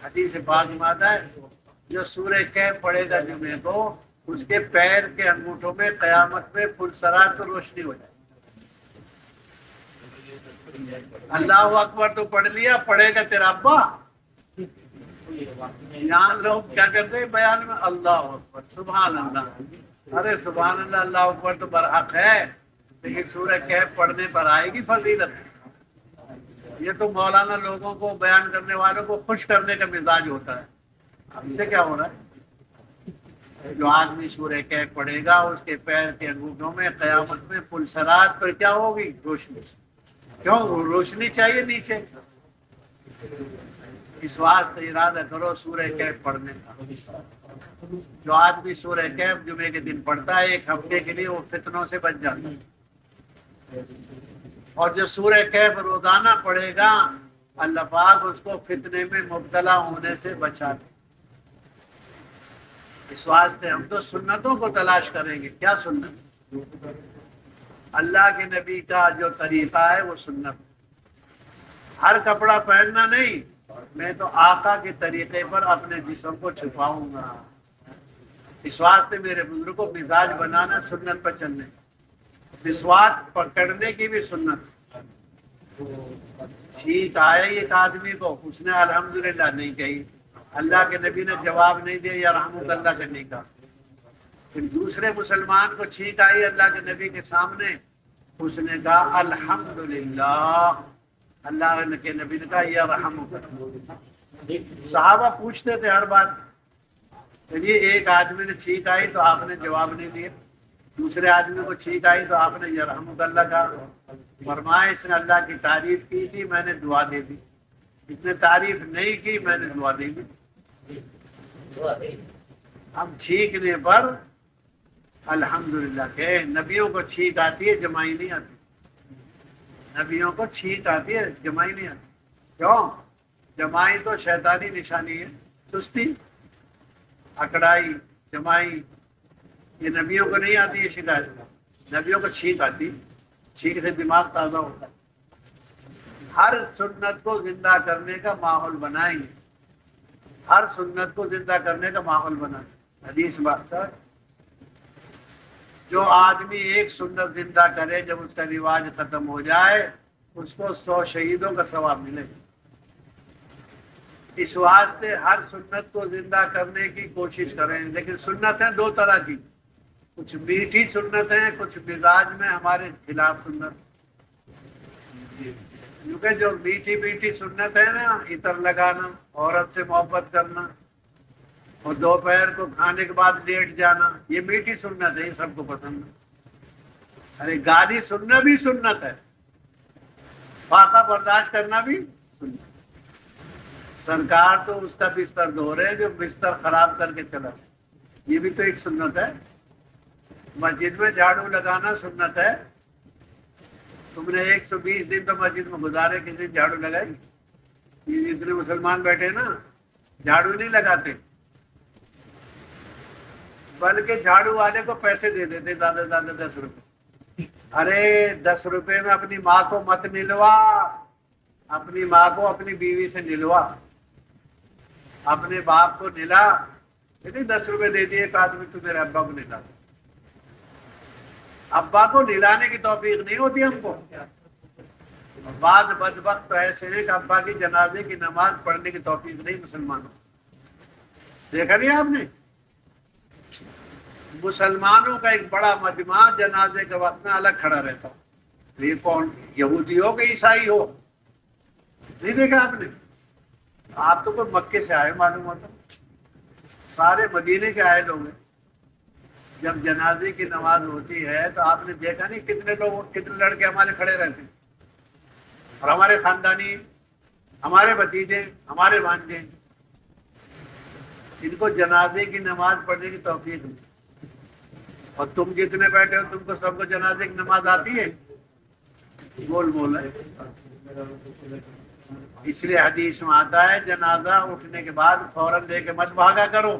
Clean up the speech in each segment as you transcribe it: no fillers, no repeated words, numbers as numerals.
حدیث پاک میں آتا ہے جو سورہ کہف پڑھے گا جمعے کو اس کے پیر کے انگوٹھوں میں قیامت میں پلسرات تو روشنی ہو جائے. اللہ اکبر تو پڑھ لیا، پڑھے گا تیرا ابا. یہاں لوگ کیا کرتے ہیں بیان میں اللہ اکبر سبحان اللہ. ارے سبحان اللہ اللہ اکبر تو برحق ہے، لیکن سورہ کہف پڑھنے پر آئے گی فضیلت. یہ تو مولانا لوگوں کو بیان کرنے والوں کو خوش کرنے کا مزاج ہوتا ہے. اس سے کیا ہو رہا ہے؟ جو آدمی سورہ کہف پڑھے گا اس کے پیر کے انگوٹھوں میں قیامت میں پلسرات پر کیا ہوگی؟ روشنی. کیوں روشنی چاہیے نیچے؟ اس واسطے ارادہ کرو سورہ کہف پڑھنے کا. جو آدمی سورہ کہف جمعے کے دن پڑھتا ہے ایک ہفتے کے لیے وہ فتنوں سے بچ جاتا ہے. اور جو سورہ کہف روزانہ پڑھے گا اللہ پاک اس کو فتنے میں مبتلا ہونے سے بچا دے. اس واسطے ہم تو سنتوں کو تلاش کریں گے. کیا سنت؟ اللہ کے نبی کا جو طریقہ ہے وہ سنت. ہر کپڑا پہننا نہیں، میں تو آقا کے طریقے پر اپنے جسم کو چھپاؤں گا. اس واسطے میرے بزرگ کو مزاج بنانا سنت پر چلنے. مسواک پکڑنے کی بھی سنت. چھینک آئے ایک آدمی کو، اس نے الحمدللہ نہیں کہی، اللہ کے نبی نے جواب نہیں دیا یا رحمت اللہ کرنے کا. پھر دوسرے مسلمان کو چھینک آئی اللہ کے نبی کے سامنے، اس نے کہا الحمدللہ. اللہ کے نبی نے کہا یا رحمت اللہ. صحابہ پوچھتے تھے ہر بات. چلیے ایک آدمی نے چھینک آئی تو آپ نے جواب نہیں دیا، دوسرے آدمی کو چھینک آئی تو آپ نے یا رحمت اللہ کہا. فرمایا اس نے اللہ کی تعریف کی تھی میں نے دعا دے دی، اس نے تعریف نہیں کی میں نے دعا دے دی. اب چھینکنے پر الحمدللہ کہ نبیوں کو چھینک آتی ہے جمائی نہیں آتی. نبیوں کو چھینک آتی ہے جمائی نہیں آتی. کیوں؟ جمائی تو شیطانی نشانی ہے، سستی اکڑائی جمائی. یہ نبیوں کو نہیں آتی ہے شکایت. نبیوں کو چھینک آتی، چھینک سے دماغ تازہ ہوتا ہے. ہر سنت کو زندہ کرنے کا ماحول بنائیں گے، ہر سنت کو زندہ کرنے کا ماحول بنائیں. حدیث بات ہے جو آدمی ایک سنت زندہ کرے جب اس کا رواج ختم ہو جائے اس کو 100 شہیدوں کا ثواب ملے. اس واسطے ہر سنت کو زندہ کرنے کی کوشش کریں. لیکن سنت ہیں دو طرح کی، کچھ میٹھی سنت ہیں، کچھ مزاج میں ہمارے خلاف سنت. کیونکہ جو میٹھی میٹھی سنت ہے نا، عطر لگانا، عورت سے محبت کرنا اور دوپہر کو کھانے کے بعد لیٹ جانا، یہ میٹھی سنت ہے، یہ سب کو پسند ہے. ارے گالی سننا بھی سنت ہے، فاقہ برداشت کرنا بھی سنت. سرکار تو اس کا بستر دھو رہے ہیں جو بستر خراب کر کے چلا، یہ بھی تو ایک سنت ہے. مسجد میں جھاڑو لگانا سنت ہے. تم نے 120 دن تو مسجد میں گزارے، کسی دن جھاڑو لگائی؟ یہ اتنے مسلمان بیٹھے نا جھاڑو نہیں لگاتے، بلکہ جھاڑو والے کو پیسے دے دیتے زیادہ سے زیادہ 10 روپے. ارے 10 روپے میں اپنی ماں کو مت نلوا، اپنی ماں کو اپنی بیوی سے نلوا، اپنے باپ کو نلا. 10 روپے دے دیے ایک آدمی تو میرے ابا کو نلا. ابا کو نلانے کی توفیق نہیں ہوتی ہم کو. بعض بدبخت تو ایسے ہیں کہ ابا کی جنازے کی نماز پڑھنے کی توفیق نہیں مسلمانوں. دیکھا نہیں آپ نے؟ مسلمانوں کا ایک بڑا مجمع جنازے کے وقت میں الگ کھڑا رہتا. یہ کون؟ یہودی ہو کہ عیسائی ہو؟ نہیں دیکھا آپ نے؟ آپ تو کوئی مکے سے آئے معلوم ہوتا، سارے مدینے کے آئے لوگ ہیں. جب جنازے کی نماز ہوتی ہے تو آپ نے دیکھا نہیں کتنے لوگ، کتنے لڑکے ہمارے کھڑے رہتے ہیں، اور ہمارے خاندانی، ہمارے بھتیجے، ہمارے بھانجے، ان کو جنازے کی نماز پڑھنے کی توفیق نہیں. اور تم جتنے بیٹھے ہو تم کو سب کو جنازے کی نماز آتی ہے؟ بول بول ہے. اس لیے حدیث میں آتا ہے جنازہ اٹھنے کے بعد فوراً لے کے مت بھاگا کرو،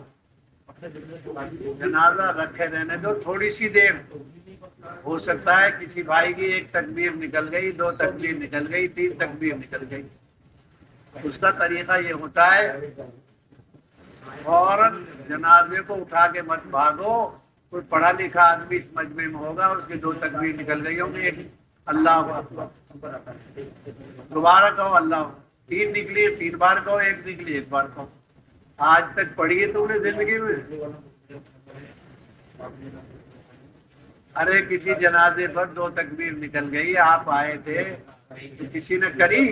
جنازہ رکھے رہنے دو تھوڑی سی دیر. ہو سکتا ہے کسی بھائی کی 1 تکبیر نکل گئی، 2 تکبیر نکل گئی، 3 تکبیر نکل گئی، اس کا طریقہ یہ ہوتا ہے فوراً جنازے کو اٹھا کے مت بھاگو. کوئی پڑھا لکھا آدمی اس مجمع میں ہوگا، اس کی 2 تکبیر نکل گئی ہوں گی، ایک اللہ اکبر، دوبارہ کہو اللہ، 3 نکلی 3 بار کہو، 1 نکلی 1 بار کہو. آج تک پڑھی ہے تم نے زندگی میں؟ ارے کسی جنازے پر 2 تکبیر نکل گئی، آپ آئے تھے تو کسی نے کری؟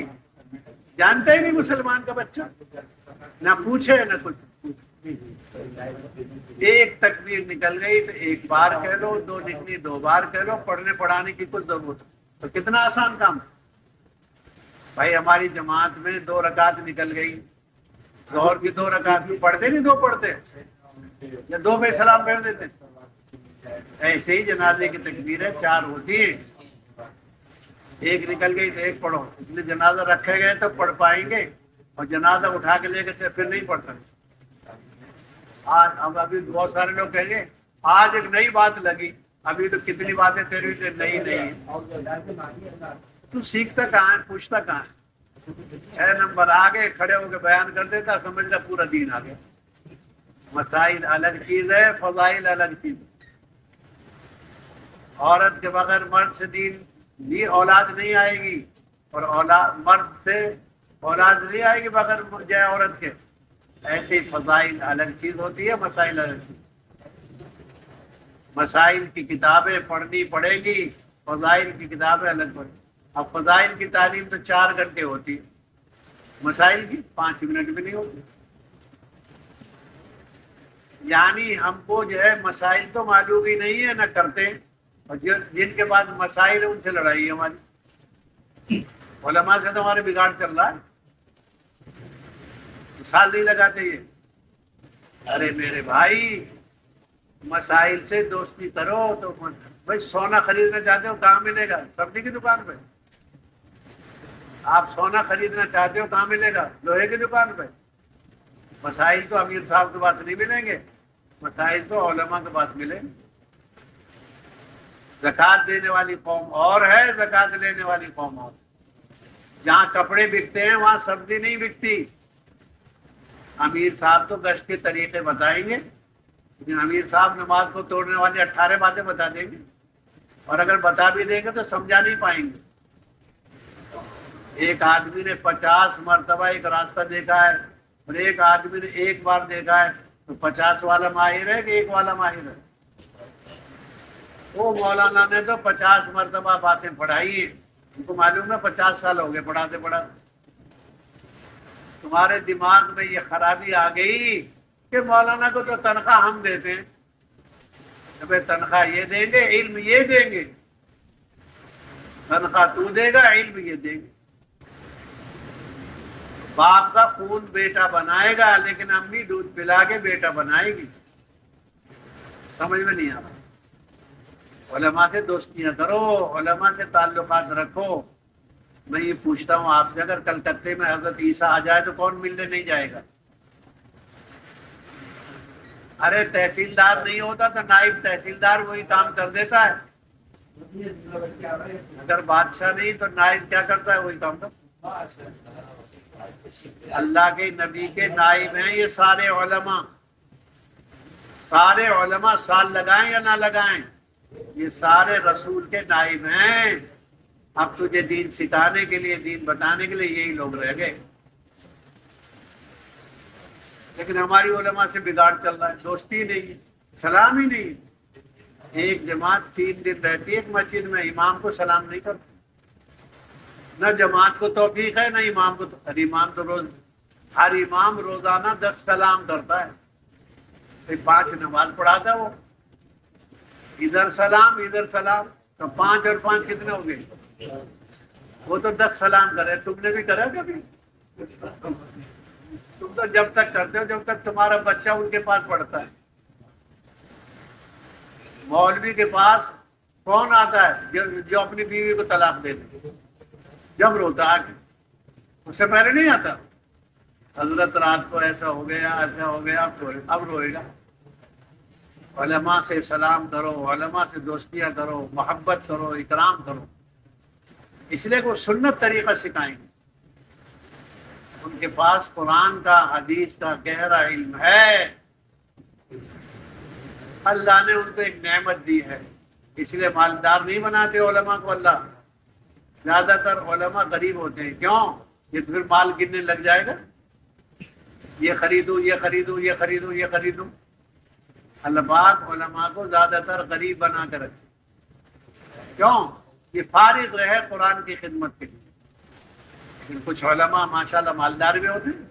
جانتا ہی نہیں مسلمان کا بچہ، نہ پوچھے نہ کچھ. 1 تکبیر نکل گئی تو 1 بار کہہ لو، 2 نکلی 2 بار کہہ لو. پڑھنے پڑھانے کی کچھ ضرورت تو کتنا آسان کام. بھائی ہماری جماعت میں 2 رکعت نکل گئی، ظہر کی 2 رکعت پڑھتے نہیں، 2 پڑھتے یا 2 پہ سلام پھیر دیتے. ایسے ہی جنازے کی تکبیریں 4 ہوتی ہیں. 1 نکل گئی تو 1 پڑھو، اس لیے جنازہ رکھے گئے تو پڑھ پائیں گے، اور جنازہ اٹھا کے لے کے پھر نہیں پڑھ سکتے. آج اب ابھی بہت سارے لوگ کہیں گے آج ایک نئی بات لگی. ابھی تو کتنی باتیں تیری سے نئی نہیں. تو سیکھتا کہاں ہے، پوچھتا کہاں ہے؟ 6 نمبر آگے کھڑے ہو کے بیان کر دیتا، سمجھتا پورا دین آ گیا. مسائل الگ چیز ہے، فضائل الگ چیز ہے. عورت کے بغیر مرد سے دین بھی اولاد نہیں آئے گی، اور اولاد مرد سے اولاد نہیں آئے گی بغیر جائے عورت کے. ایسی فضائل الگ چیز ہوتی ہے، مسائل الگ چیز. مسائل کی کتابیں پڑھنی پڑے گی، فضائل کی کتابیں الگ پڑھیں. اب فضائل کی تعلیم تو 4 گھنٹے ہوتی ہے، مسائل کی 5 منٹ بھی نہیں ہوتی. یعنی ہم کو جو ہے مسائل تو معلوم ہی نہیں ہے، نہ کرتے، اور جن کے بعد مسائل ہے ان سے لڑائی ہے ہماری. علماء سے تو ہمارے بگاڑ چل رہا ہے، مثال نہیں لگاتے یہ. ارے میرے بھائی مسائل سے دوستی کرو. تو بھائی سونا خریدنا چاہتے ہو کہاں ملے گا؟ سبزی کی دکان پہ. آپ سونا خریدنا چاہتے ہو کہاں ملے گا؟ لوہے کی دکان پہ. مسائل تو امیر صاحب کے پاس نہیں ملیں گے، مسائل تو علماء کے پاس ملیں گے. زکات دینے والی قوم اور ہے، زکات لینے والی قوم اور. جہاں کپڑے بکتے ہیں وہاں سبزی نہیں بکتی. امیر صاحب تو گشت کے طریقے بتائیں گے، لیکن امیر صاحب نماز کو توڑنے والی 18 باتیں بتا دیں گے، اور اگر بتا بھی دیں گے تو سمجھا نہیں پائیں گے. ایک آدمی نے 50 مرتبہ ایک راستہ دیکھا ہے، اور ایک آدمی نے 1 بار دیکھا ہے، تو 50 والا ماہر ہے کہ 1 والا ماہر ہے؟ وہ مولانا نے تو 50 مرتبہ باتیں پڑھائی ہیں، ان کو معلوم ہے 50 سال ہو گئے پڑھاتے پڑھاتے. تمہارے دماغ میں یہ خرابی آ گئی کہ مولانا کو تو تنخواہ ہم دیتے ہیں. ابھی تنخواہ یہ دیں گے، علم یہ دیں گے. تنخواہ تو دے گا، علم یہ دیں گے. باپ کا خون بیٹا بنائے گا، لیکن امی دودھ پلا کے بیٹا بنائے گی. سمجھ میں نہیں آ رہا. علماء سے دوستیاں کرو، علماء سے تعلقات رکھو. میں یہ پوچھتا ہوں آپ سے، اگر کلکتے میں حضرت عیسیٰ آ جائے تو کون ملنے نہیں جائے گا؟ ارے تحصیلدار نہیں ہوتا تو نائب تحصیلدار وہی کام کر دیتا ہے. اگر بادشاہ نہیں تو نائب کیا کرتا ہے؟ وہی کام کرتا ہے. اللہ کے نبی کے نائب ہیں یہ سارے علماء. سارے علماء سال لگائیں یا نہ لگائیں، یہ سارے رسول کے نائب ہیں. اب تجھے دین سکھانے کے لیے، دین بتانے کے لیے یہی لوگ رہ گئے. لیکن ہماری علماء سے بگاڑ چل رہا ہے، دوستی نہیں، سلام ہی نہیں. ایک جماعت 3 دن رہتی ہے ایک مسجد میں، امام کو سلام نہیں کرتی. نہ جماعت کو توفیق ہے، نہ امام کو. ہر امام روزانہ 10 سلام کرتا ہے. 5 نماز پڑھاتا ہے وہ، ادھر سلام ادھر سلام، تو 5 اور 5 کتنے ہو گئے؟ وہ تو 10 سلام کرے. تم نے بھی کرا کبھی؟ تم تو جب تک کرتے ہو جب تک تمہارا بچہ ان کے پاس پڑھتا ہے. مولوی کے پاس کون آتا ہے جو اپنی بیوی کو طلاق دے دے؟ جب روتا ہے، اس سے پہلے نہیں آتا. حضرت رات کو ایسا ہو گیا، ایسا ہو گیا، اب روئے گا. علماء سے سلام کرو، علماء سے دوستیاں کرو، محبت کرو، اکرام کرو. اس لیے کہ وہ سنت طریقہ سکھائیں گے. ان کے پاس قرآن کا حدیث کا گہرا علم ہے، اللہ نے ان کو ایک نعمت دی ہے، اس لیے مالدار نہیں بناتے علماء کو اللہ۔ زیادہ تر علماء غریب ہوتے ہیں، کیوں؟ یہ پھر مال گننے لگ جائے گا، یہ خریدوں یہ خریدوں یہ خریدوں یہ خریدوں۔ اللہ پاک علماء کو زیادہ تر غریب بنا کر رکھے، کیوں؟ یہ فارغ رہے قرآن کی خدمت کے لیے۔ لیکن کچھ علماء ماشاءاللہ مالدار بھی ہوتے ہیں۔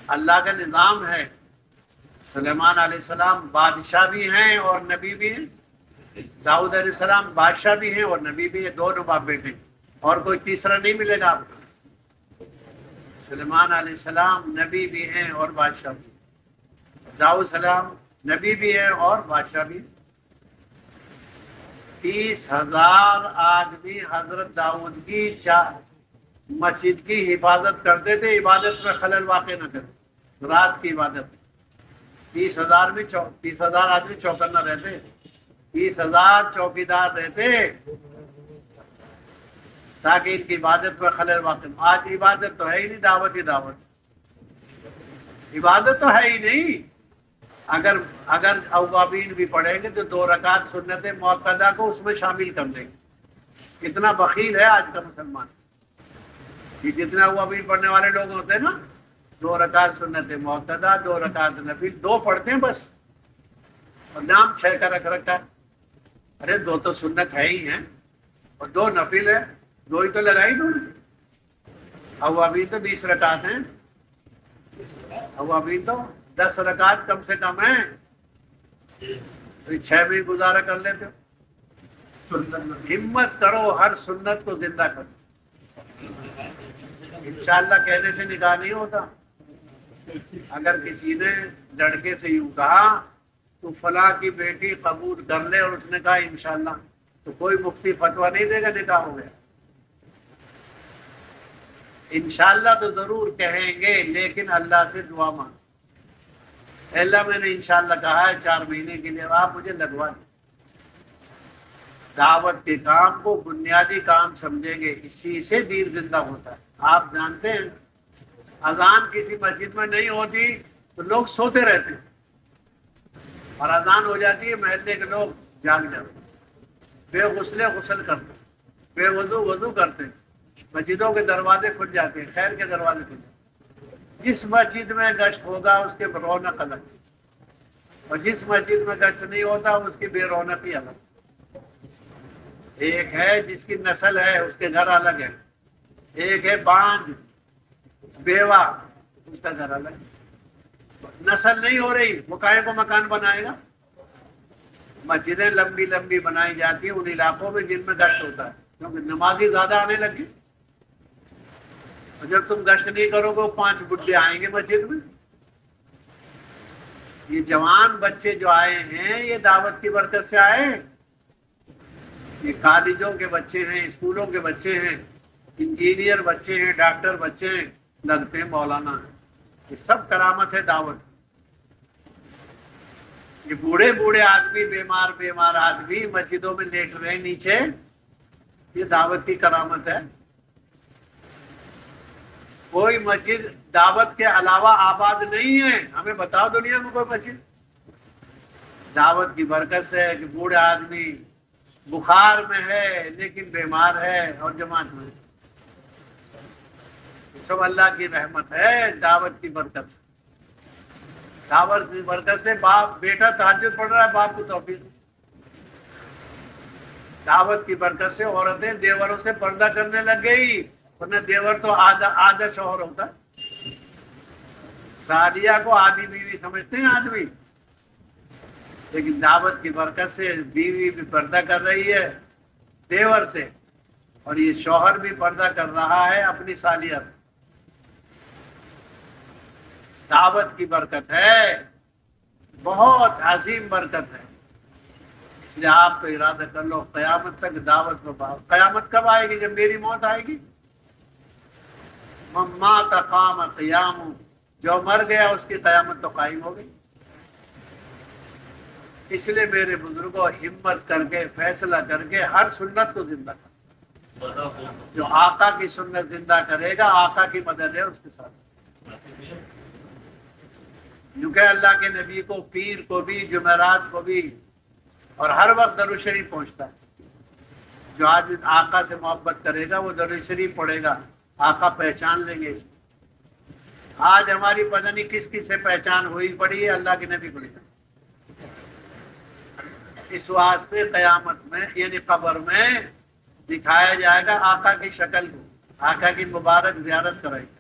اللہ کا نظام ہے، سلیمان علیہ السلام بادشاہ بھی ہیں اور نبی بھی ہیں، داؤد علیہ السلام بادشاہ بھی ہیں اور نبی بھی ہیں، دونوں باپ بیٹے، اور کوئی تیسرا نہیں ملے گا آپ کو۔ سلیمان علیہ السلام نبی بھی ہیں اور بادشاہ بھی ہیں، داؤد السلام نبی بھی ہیں اور بادشاہ بھی ہیں۔ 30,000 آدمی حضرت داؤد کی مسجد کی حفاظت کرتے تھے، عبادت میں خلل واقع نہ کرتے، رات کی عبادت۔ 30,000 آدمی چوکنا رہتے، 30,000 چوکیدار رہتے تاکہ ان کی عبادت میں خلل واقع۔ آج عبادت تو ہے ہی نہیں، دعوت ہی دعوت، عبادت تو ہے ہی نہیں۔ اگر اوابین بھی پڑھیں گے تو 2 رکعت سنت مؤکدہ کو اس میں شامل کر دیں گے۔ اتنا بخیل ہے آج کا مسلمان، یہ جتنے اوابین پڑھنے والے لوگ ہوتے ہیں نا، 2 رکعت سنت مؤکدہ، 2 رکعت نفل، 2 پڑھتے ہیں بس، اور نام 6 کا رکھ رکھا ہے۔ ارے 2 تو سنت ہے ہی ہیں اور 2 نفل ہے، 2 ہی تو لگائی دو۔ اوابین تو 20 رکعت ہیں، اوابین تو 10 رکعت کم سے کم ہیں، 6 بھی گزارا کر لیتے ہو۔ ہمت کرو، ہر سنت کو زندہ کرو۔ انشاءاللہ کہنے سے نکاح نہیں ہوتا۔ اگر کسی نے لڑکے سے یوں کہا تو فلاں کی بیٹی قبول کر لے، اور اس نے کہا انشاءاللہ، تو کوئی مفتی فتویٰ نہیں دے گا نکاح ہو گیا۔ انشاءاللہ تو ضرور کہیں گے، لیکن اللہ سے دعا مانگ، اے اللہ میں نے انشاءاللہ کہا ہے 4 مہینے کے لیے، آپ مجھے لگوا دیں۔ دعوت کے کام کو بنیادی کام سمجھیں گے، اسی سے دین زندہ ہوتا ہے۔ آپ جانتے ہیں اذان کسی مسجد میں نہیں ہوتی تو لوگ سوتے رہتے ہیں، اور اذان ہو جاتی ہے محلے کے لوگ جاگ جاتے، بے غسل غسل کرتے، بے وضو وضو کرتے، مسجدوں کے دروازے کھل جاتے ہیں، خیر کے دروازے کھل جاتے ہیں۔ جس مسجد میں گشت ہوگا اس کے رونق الگ، اور جس مسجد میں گشت نہیں ہوتا اس کی بے رونقی الگ۔ ایک ہے جس کی نسل ہے، اس کے گھر الگ ہے، ایک ہے باندھ بیوہ، اس کا گھر الگ۔ نسل نہیں ہو رہی، وہ کائے کو مکان بنائے گا؟ مسجدیں لمبی لمبی بنائی جاتی ہیں ان علاقوں میں جن میں گشت ہوتا ہے، کیونکہ نمازی زیادہ آنے لگے، اور جب تم گشت نہیں کرو گے 5 بڈھے آئیں گے مسجد میں۔ یہ جوان بچے جو آئے ہیں یہ دعوت کی برکت سے آئے، یہ کالجوں کے بچے ہیں، اسکولوں کے بچے ہیں، انجینئر بچے ہیں، ڈاکٹر بچے ہیں، لگتے ہیں مولانا ہیں، یہ سب کرامت ہے دعوت۔ یہ بوڑھے بوڑھے آدمی، بیمار بیمار آدمی مسجدوں میں لیٹ رہے نیچے، یہ دعوت کی کرامت ہے۔ کوئی مسجد دعوت کے علاوہ آباد نہیں ہے، ہمیں بتاؤ دنیا میں کوئی مسجد۔ دعوت کی برکت سے کہ بوڑھے آدمی بخار میں ہے لیکن بیمار ہے اور جماعت میں، سب اللہ کی رحمت ہے، دعوت کی برکت سے۔ دعوت کی برکت سے باپ بیٹا تہجد پڑھ رہا ہے، باپ کو توفیق۔ دعوت کی برکت سے عورتیں دیوروں سے پردہ کرنے لگ گئی، ورنہ دیور تو آدھا شوہر ہوتا ہے۔ سعدیہ کو آدھی بیوی سمجھتے ہیں آدمی، لیکن دعوت کی برکت سے بیوی بھی پردہ کر رہی ہے دیور سے، اور یہ شوہر بھی پردہ کر رہا ہے اپنی سالیہ سے۔ دعوت کی برکت ہے، بہت عظیم برکت ہے۔ اس لیے آپ تو ارادہ کر لو قیامت تک دعوت کو پاؤ۔ قیامت کب آئے گی؟ جب میری موت آئے گی۔ من مات قام قیام، جو مر گیا اس کی قیامت تو قائم ہو گئی۔ اس لیے میرے بزرگوں ہمت کر کے فیصلہ کر کے ہر سنت کو زندہ کر، جو آقا کی سنت زندہ کرے گا آقا کی مدد ہے اس کے ساتھ. کیونکہ اللہ کے نبی کو پیر کو بھی جمعرات کو بھی اور ہر وقت درود شریف پہنچتا ہے. جو آج آقا سے محبت کرے گا وہ درود شریف پڑھے گا, آقا پہچان لیں گے. آج ہماری پتہ نہیں کس کس سے پہچان ہوئی پڑی ہے, اللہ کے نبی کو. اس واسطے قیامت میں یعنی قبر میں دکھایا جائے گا آقا کی شکل کو, آقا کی مبارک زیارت کرائے گا.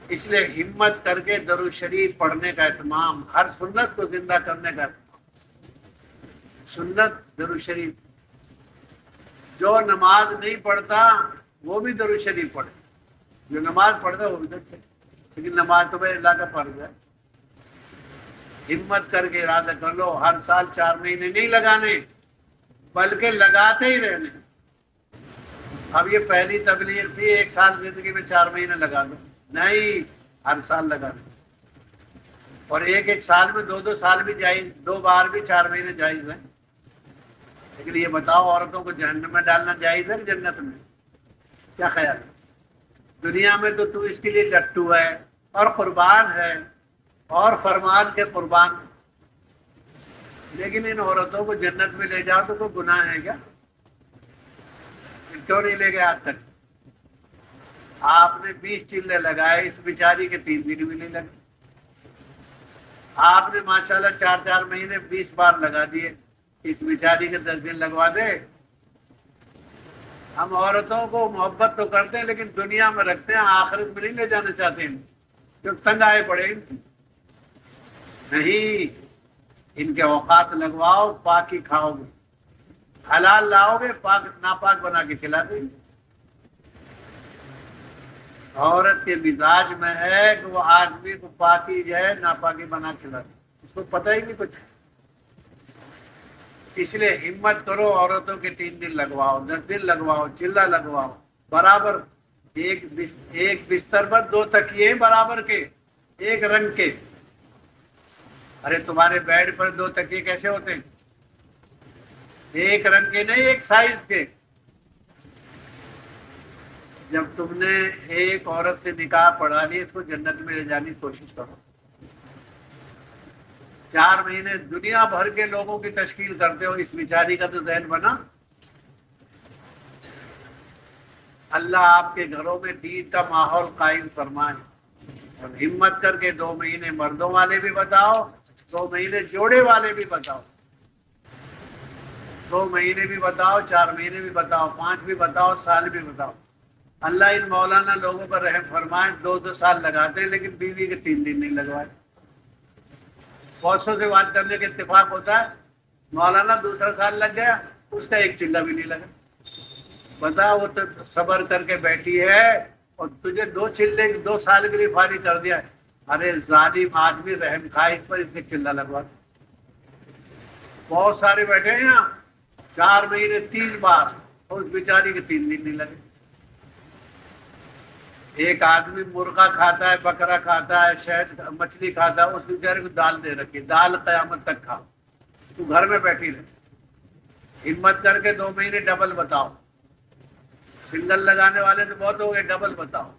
اس لیے ہمت کر کے درود شریف پڑھنے کا اہتمام, ہر سنت کو زندہ کرنے کا اہتمام. سنت درود شریف, جو نماز نہیں پڑھتا وہ بھی درود شریف پڑھے, جو نماز پڑھتا وہ بھی درود شریف, لیکن نماز تو بھائی اللہ کا فرض ہے. ہمت کر کے ارادہ کر لو, ہر سال 4 مہینے نہیں لگانے بلکہ لگاتے ہی رہنے. اب یہ پہلی تبلیغ تھی 1 سال زندگی میں 4 مہینے لگا دو, نہیں, ہر سال لگا دو. اور ایک سال میں 2 سال بھی جائز, 2 بار بھی 4 مہینے جائز ہے. لیکن یہ بتاؤ عورتوں کو جہنم میں ڈالنا جائز ہے جنت میں؟ کیا خیال ہے؟ دنیا میں تو اس کے لیے لٹو ہے اور قربان ہے اور فرمان کے قربان, لیکن ان عورتوں کو جنت میں لے جاؤ تو کوئی گناہ ہے کیا؟ کیوں نہیں لے گئے آج تک؟ آپ نے 20 چلے لگائے, اس بیچاری کے 3 دن بھی نہیں لگے. آپ نے ماشاءاللہ 4 مہینے 20 بار لگا دیے, اس بیچاری کے 10 دن لگوا دے. ہم عورتوں کو محبت تو کرتے ہیں لیکن دنیا میں رکھتے ہیں, آخرت میں نہیں لے جانا چاہتے ہیں, جو تنگ آئے پڑے ان سے. نہیں, ان کے اوقات لگواؤ, پاک ہی کھاؤ گے, حلال لاؤ گے, پاک ناپاک بنا کے کھلا دیں. عورت کے مزاج میں ہے کہ وہ آدمی کو پاکی جو ہے ناپاکی بنا کے کھلا دے, اس کو پتہ ہی نہیں کچھ. اس لیے ہمت کرو, عورتوں کے 3 دن لگواؤ, 10 دن لگواؤ, چلہ لگواؤ برابر. ایک بستر پر 2 تکیے برابر کے, ایک رنگ کے. ارے تمہارے بیڈ پر 2 تکیے کیسے ہوتے ہیں؟ ایک رنگ کے نہیں, ایک سائز کے. جب تم نے ایک عورت سے نکاح پڑھا لی, اس کو جنت میں لے جانے کی کوشش کرو. 4 مہینے دنیا بھر کے لوگوں کی تشکیل کرتے ہو, اس بیچاری کا تو ذہن بنا. اللہ آپ کے گھروں میں دین کا ماحول قائم فرمائے. اور ہمت کر کے 2 مہینے مردوں والے بھی بتاؤ, 2 مہینے جوڑے والے بھی بتاؤ, 2 مہینے بھی بتاؤ, 4 مہینے بھی بتاؤ, 5 بھی بتاؤ, سال بھی بتاؤ. اللہ ان مولانا لوگوں پر رحم فرمائے, 2 سال لگاتے ہیں لیکن بیوی کے 3 دن نہیں لگوائے. بہت سو سے بات کرنے کے اتفاق ہوتا ہے, مولانا دوسرا سال لگ گیا, اس کا 1 چلہ بھی نہیں لگا. بتا, وہ تو صبر کر کے بیٹھی ہے اور تجھے 2 چلے 2 سال کے لیے فارغ کر دیا ہے. ارے ظالم آدمی, رحم کھائے اس پر, اس کے چلہ لگوا. بہت سارے بیٹھے ہیں یہاں 4 مہینے 3 بار, اور اس بیچاری کے 3 دن نہیں لگے. ایک آدمی مرغا کھاتا ہے, بکرا کھاتا ہے, شہد مچھلی کھاتا ہے, اس بیچارے کو دال دے رکھی, دال قیامت تک کھا, تو گھر میں بیٹھی رہے. ہمت کر کے 2 مہینے ڈبل بتاؤ. سنگل لگانے والے تو بہت ہو گئے, ڈبل بتاؤ.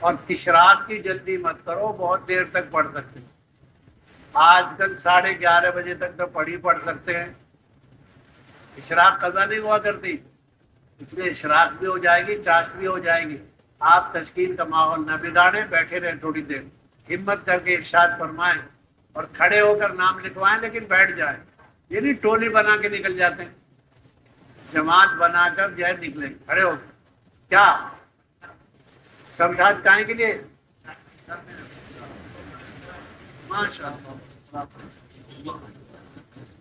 اور اشراق کی جلدی مت کرو, بہت دیر تک پڑھ سکتے ہیں. آج کل 11:30 بجے تک تو پڑھ سکتے ہیں. اشراق قضا نہیں ہوا کرتی, اس لیے اشراق بھی ہو جائے گی, چاشت بھی ہو جائے گی. آپ تشکیل کا ماحول نہ بگاڑیں, بیٹھے رہیں تھوڑی دیر, ہمت کر کے ارشاد فرمائیں اور کھڑے ہو کر نام لکھوائیں, لیکن بیٹھ جائیں. یہ نہیں ٹولی بنا کے نکل جاتے ہیں, جماعت بنا کر جو ہے نکلیں, کھڑے ہو کر. کیا سمجھا کہیں کے لیے؟ ماشاء اللہ,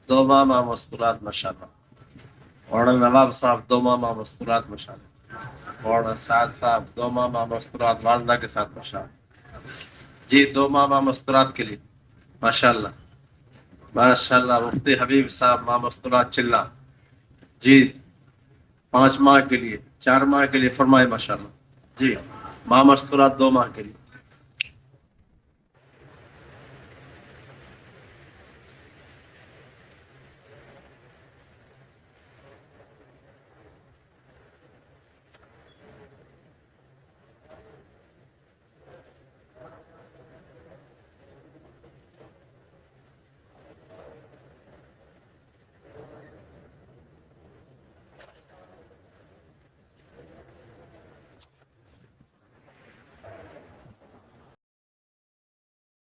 2 ماہ مستورات ماشاء اللہ. اور نواب صاحب 2 ماہ مستورات ماشاء اللہ. اور سعد صاحب 2 ماہ مستورات والدہ کے ساتھ ماشاء اللہ. جی 2 ماہ مستورات کے لیے ماشاء اللہ, ماشاء اللہ. مفتی حبیب صاحب ماہ مستورات چلہ. جی 5 ماہ کے لیے, 4 ماہ کے لیے فرمائے ماشاء اللہ. جی ماہ مستورات 2 ماہ کے لیے.